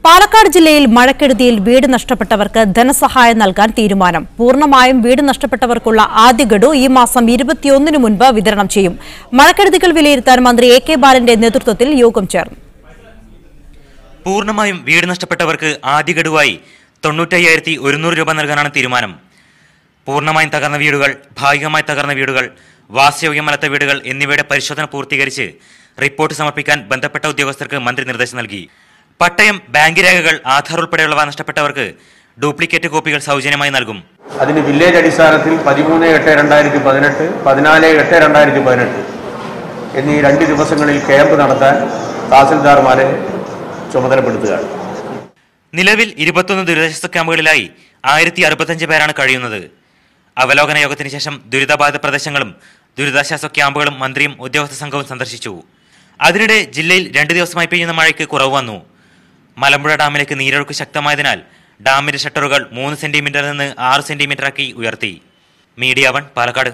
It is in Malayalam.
പാലക്കാട് ജില്ലയിൽ മഴക്കെടുതിയിൽ വീട് നഷ്ടപ്പെട്ടവർക്ക് ധനസഹായം നൽകാൻ തീരുമാനം. പൂർണ്ണമായും വീട് നഷ്ടപ്പെട്ടവർക്കുള്ള ആദ്യ ഗഡു ഈ മാസം 21-ന് മുൻപ് വിതരണം ചെയ്യും. മഴക്കെടുതികൾ വിലയിരുത്താൻ മന്ത്രി എ കെ ബാലന്റെ നേതൃത്വത്തിൽ യോഗം ചേർന്നു. പൂർണ്ണമായും വീട് നഷ്ടപ്പെട്ടവർക്ക് ആദ്യ ഗഡുവായി 95,100 രൂപ നൽകാനാണ് തീരുമാനം. പൂർണ്ണമായും തകർന്ന വീടുകൾ, ഭാഗികമായി തകർന്ന വീടുകൾ, വാസയോഗ്യമല്ലാത്ത വീടുകൾ എന്നിവയുടെ പരിശോധന പൂർത്തീകരിച്ച് റിപ്പോർട്ട് സമർപ്പിക്കാൻ ബന്ധപ്പെട്ട ഉദ്യോഗസ്ഥർക്ക് മന്ത്രി നിർദ്ദേശം നൽകി. പട്ടയം, ബാങ്ക് രേഖകൾ, ആധാർ ഉൾപ്പെടെയുള്ളവ നഷ്ടപ്പെട്ടവർക്ക് ഡ്യൂപ്ലിക്കേറ്റ് കോപ്പികൾ സൗജന്യമായി നൽകും. അതിന് വില്ലേജ് അടിസ്ഥാനത്തിൽ 13/8/2018, 14/8/2018 എന്നീ 2 ദിവസങ്ങളിൽ ക്യാമ്പ് നടത്താൻ തഹസിൽദാർമാരെ ചുമതലപ്പെടുത്തുകയാണ്. നിലവിൽ 21 ദുരിതാശ്വാസ ക്യാമ്പുകളിലായി 1065 പേരാണ് കഴിയുന്നത്. അവലോകന യോഗത്തിന് ശേഷം ദുരിതബാധിത പ്രദേശങ്ങളും ദുരിതാശ്വാസ ക്യാമ്പുകളും മന്ത്രിയും ഉദ്യോഗസ്ഥ സംഘവും സന്ദർശിച്ചു. അതിനിടെ ജില്ലയിൽ 2 ദിവസമായി പെയ്യുന്ന മഴയ്ക്ക് കുറവ് വന്നു. മലമ്പുഴ ഡാമിലേക്ക് നീരൊഴുക്ക് ശക്തമായതിനാൽ ഡാമിന്റെ ഷട്ടറുകൾ 3 സെന്റിമീറ്ററിൽ നിന്ന് 6 സെന്റിമീറ്ററാക്കി ഉയർത്തി. മീഡിയ 1 പാലക്കാട്.